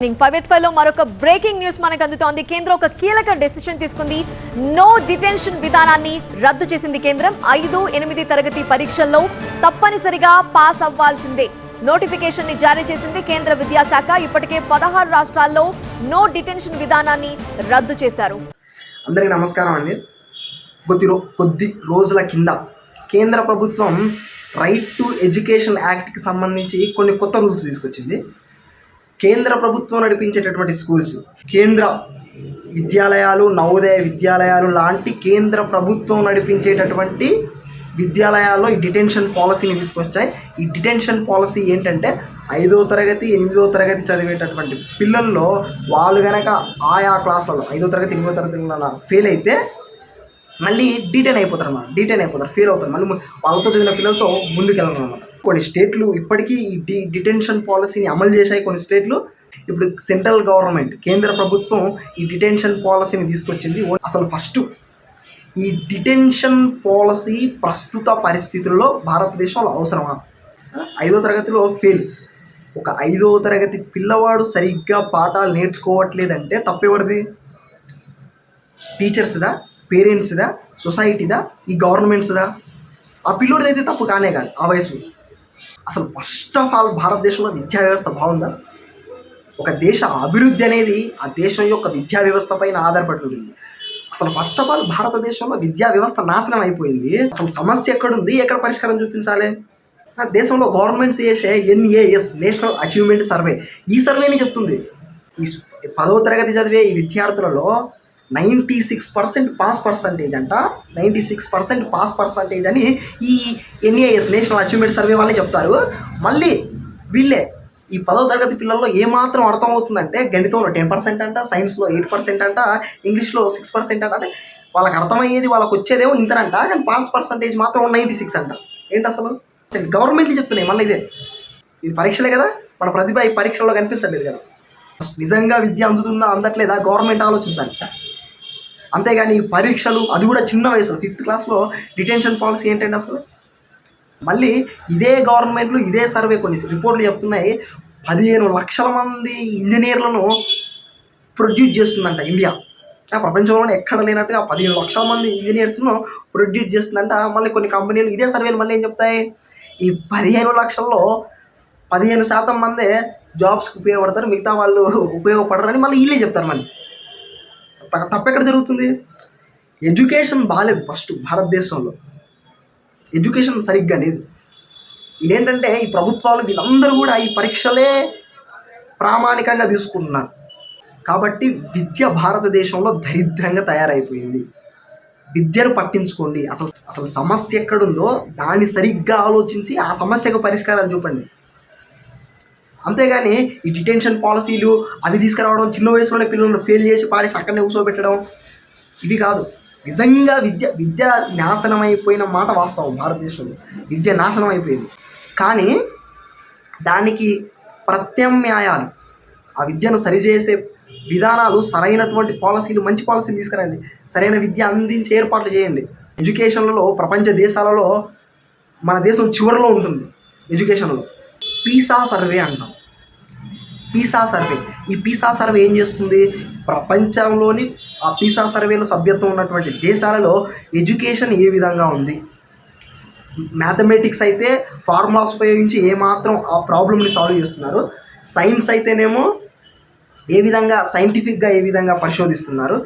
Private file లో మరొక breaking news మనకు అందుతోంది. కేంద్రం ఒక కీలక డెసిషన్ తీసుకుంది. నో డిటెన్షన్ విధానాన్ని రద్దు చేసింది కేంద్రం. 5, 8 తరగతి పరీక్షల్లో తప్పనిసరిగా పాస్ అవ్వాల్సిందే నోటిఫికేషన్ ని జారీ చేసింది కేంద్ర విద్యాశాఖ. ఇప్పటికే 16 రాష్ట్రాల్లో నో డిటెన్షన్ విధానాన్ని రద్దు చేశారు. అందరికీ నమస్కారం అండి. కొద్ది రోజుల కింద కేంద్ర ప్రభుత్వం రైట్ టు ఎడ్యుకేషన్ యాక్ట్కి సంబంధించి కొన్ని కొత్త రూల్స్ తీసుకొచ్చింది. కేంద్ర ప్రభుత్వం నడిపించేటటువంటి స్కూల్స్, కేంద్ర విద్యాలయాలు, నవోదయ విద్యాలయాలు లాంటి కేంద్ర ప్రభుత్వం నడిపించేటటువంటి విద్యాలయాల్లో ఈ డిటెన్షన్ పాలసీని తీసుకొచ్చాయి. ఈ డిటెన్షన్ పాలసీ ఏంటంటే 5వ తరగతి 8వ తరగతి చదివేటటువంటి పిల్లల్లో వాళ్ళు కనుక ఆయా క్లాసులలో 5వ తరగతి 8వ తరగతి ఫెయిల్ అయితే మళ్ళీ డీటెయిన్ అయిపోతారు, ఫెయిల్ అవుతారు. మళ్ళీ వాళ్ళతో చదివిన పిల్లలతో ముందుకెళ్ళరు అనమాట. కొన్ని స్టేట్లు ఇప్పటికీ ఈ డిటెన్షన్ పాలసీని అమలు చేశాయి. కొన్ని స్టేట్లు ఇప్పుడు సెంట్రల్ గవర్నమెంట్, కేంద్ర ప్రభుత్వం ఈ డిటెన్షన్ పాలసీని తీసుకొచ్చింది. అసలు ఫస్ట్ ఈ డిటెన్షన్ పాలసీ ప్రస్తుత పరిస్థితుల్లో భారతదేశంలో అవసరమా? 5వ తరగతిలో ఫెయిల్ ఒక 5వ తరగతి పిల్లవాడు సరిగ్గా పాఠాలు నేర్చుకోవట్లేదంటే తప్పెవరిది? టీచర్స్దా, పేరెంట్స్దా, సొసైటీదా, ఈ గవర్నమెంట్స్దా? ఆ పిల్లోడిదైతే తప్పు కానే కాదు ఆ వయసు. అసలు ఫస్ట్ ఆఫ్ ఆల్ భారతదేశంలో విద్యా వ్యవస్థ బాగుందా? ఒక దేశ అభివృద్ధి అనేది ఆ దేశం యొక్క విద్యా వ్యవస్థ పైన ఆధారపడి ఉంటుంది. అసలు ఫస్ట్ ఆఫ్ ఆల్ భారతదేశంలో విద్యా వ్యవస్థ నాశనం అయిపోయింది. అసలు సమస్య ఎక్కడుంది, ఎక్కడ పరిష్కారం చూపించాలి? దేశంలో గవర్నమెంట్స్ చేసే NAS, నేషనల్ అచీవ్మెంట్ సర్వే, ఈ సర్వేని చెప్తుంది ఈ 10వ తరగతి చదివే ఈ విద్యార్థులలో 96% పాస్ పర్సంటేజ్ అంట. 96% పాస్ పర్సంటేజ్ అని ఈ NAS, నేషనల్ అచీవ్మెంట్ సర్వే వాళ్ళే చెప్తారు. మళ్ళీ వీళ్ళే ఈ 10వ తరగతి పిల్లల్లో ఏమాత్రం అర్థమవుతుందంటే గణితంలో 10% అంట, సైన్స్లో 8% అంట, ఇంగ్లీష్లో 6% అంట. అంటే వాళ్ళకి అర్థమయ్యేది, వాళ్ళకి వచ్చేదేమో ఇంతనంట, కానీ పాస్ పర్సంటేజ్ మాత్రం 96 అంట. ఏంటి అసలు? గవర్నమెంట్లు చెప్తున్నాయి. మళ్ళీ ఇది పరీక్షలే కదా, మన ప్రతిభ ఈ పరీక్షల్లో కనిపించలేదు కదా. నిజంగా విద్య అందుతుందా అందట్లేదా గవర్నమెంట్ ఆలోచించాలి. అంతేగాని పరీక్షలు, అది కూడా చిన్న వయసులో 5th క్లాస్లో డిటెన్షన్ పాలసీ ఏంటంటే అసలు. మళ్ళీ ఇదే గవర్నమెంట్లు, ఇదే సర్వే కొన్ని రిపోర్ట్లు చెప్తున్నాయి 15 లక్షల మంది ఇంజనీర్లను ప్రొడ్యూస్ చేస్తుందంట ఇండియా. ప్రపంచంలోనే ఎక్కడ లేనట్టుగా 15 లక్షల మంది ఇంజనీర్స్ను ప్రొడ్యూస్ చేస్తుందంట. మళ్ళీ కొన్ని కంపెనీలు ఇదే సర్వేలు మళ్ళీ ఏం చెప్తాయి, ఈ 15 లక్షల్లో 15% మందే జాబ్స్కి ఉపయోగపడతారు, మిగతా వాళ్ళు ఉపయోగపడరని మళ్ళీ వీళ్ళే చెప్తారు. మళ్ళీ తప్పెక్కడ జరుగుతుంది? ఎడ్యుకేషన్ బాగాలేదు. ఫస్ట్ భారతదేశంలో ఎడ్యుకేషన్ సరిగ్గా లేదు. వీళ్ళేంటంటే ఈ ప్రభుత్వాలు వీళ్ళందరూ కూడా ఈ పరీక్షలే ప్రామాణికంగా తీసుకుంటున్నారు. కాబట్టి విద్య భారతదేశంలో దరిద్రంగా తయారైపోయింది. విద్యను పట్టించుకోండి. అసలు సమస్య ఎక్కడుందో దాన్ని సరిగ్గా ఆలోచించి ఆ సమస్యకు పరిష్కారాలు చూపండి. అంతేగాని ఈ డిటెన్షన్ పాలసీలు అవి తీసుకురావడం, చిన్న వయసులోనే పిల్లలను ఫెయిల్ చేసి పారేసి అక్కడనే కూర్చోబెట్టడం, ఇవి కాదు. నిజంగా విద్య నాశనం అయిపోయిన మాట వాస్తవం. భారతదేశంలో విద్య నాశనం అయిపోయింది. కానీ దానికి ప్రత్యామ్నాయాలు, ఆ విద్యను సరిచేసే విధానాలు, సరైనటువంటి పాలసీలు, మంచి పాలసీలు తీసుకురండి. సరైన విద్య అందించే ఏర్పాట్లు చేయండి. ఎడ్యుకేషన్లలో ప్రపంచ దేశాలలో మన దేశం చివరిలో ఉంటుంది ఎడ్యుకేషన్లో. పీసా సర్వే అంటాం. ఈ పీసా సర్వే ఏం చేస్తుంది? ప్రపంచంలోని ఆ పీసా సర్వేలో సభ్యత్వం ఉన్నటువంటి దేశాలలో ఎడ్యుకేషన్ ఏ విధంగా ఉంది, మ్యాథమెటిక్స్ అయితే ఫార్ములాస్ ఉపయోగించి ఏమాత్రం ఆ ప్రాబ్లమ్ని సాల్వ్ చేస్తున్నారు, సైన్స్ అయితేనేమో ఏ విధంగా సైంటిఫిక్గా ఏ విధంగా పరిశోధిస్తున్నారు,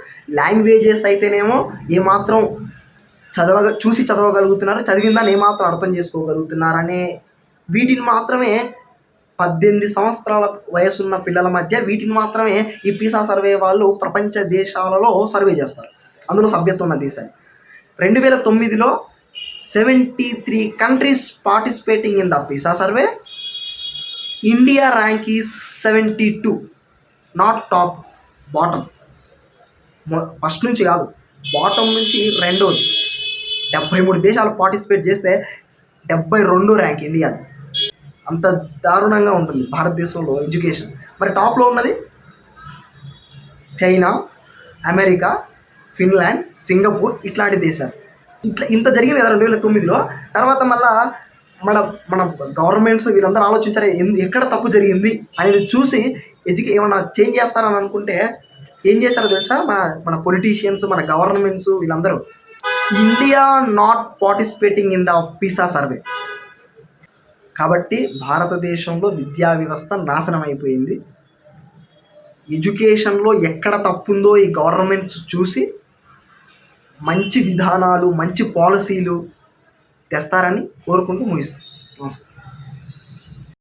లాంగ్వేజెస్ అయితేనేమో ఏమాత్రం చూసి చదవగలుగుతున్నారు, చదివిన దాన్ని ఏమాత్రం అర్థం చేసుకోగలుగుతున్నారు అనే వీటిని మాత్రమే 18 సంవత్సరాల వయసున్న పిల్లల మధ్య వీటిని మాత్రమే ఈ పీసా సర్వే వాళ్ళు ప్రపంచ దేశాలలో సర్వే చేస్తారు. అందులో సభ్యత్వం ఉన్న దేశాలు 2009లో 73 countries participating in the Pisa survey. India rank is 72, not top, bottom. First నుంచి కాదు, బాటమ్ నుంచి రెండోది. 73 దేశాలు పార్టిసిపేట్ చేస్తే 72 ర్యాంక్ ఇండియాది. అంత దారుణంగా ఉంటుంది భారతదేశంలో ఎడ్యుకేషన్. మరి టాప్లో ఉన్నది చైనా, అమెరికా, ఫిన్లాండ్, సింగపూర్, ఇట్లాంటి దేశాలు. ఇంత జరిగింది కదా 2009లో. తర్వాత మళ్ళా మన గవర్నమెంట్స్ వీళ్ళందరూ ఆలోచించారు ఎక్కడ తప్పు జరిగింది అనేది చూసి ఏమన్నా చేంజ్ చేస్తారని అనుకుంటే ఏం చేశారో తెలుసా? మన పొలిటీషియన్స్, మన గవర్నమెంట్స్ వీళ్ళందరూ India not participating in the PISA survey. కాబట్టి భారతదేశంలో విద్యా వ్యవస్థ నాశనం అయిపోయింది. ఎడ్యుకేషన్లో ఎక్కడ తప్పుందో ఈ గవర్నమెంట్స్ చూసి మంచి విధానాలు, మంచి పాలసీలు తెస్తారని కోరుకుంటూ ముగిస్తాం. నమస్కారం.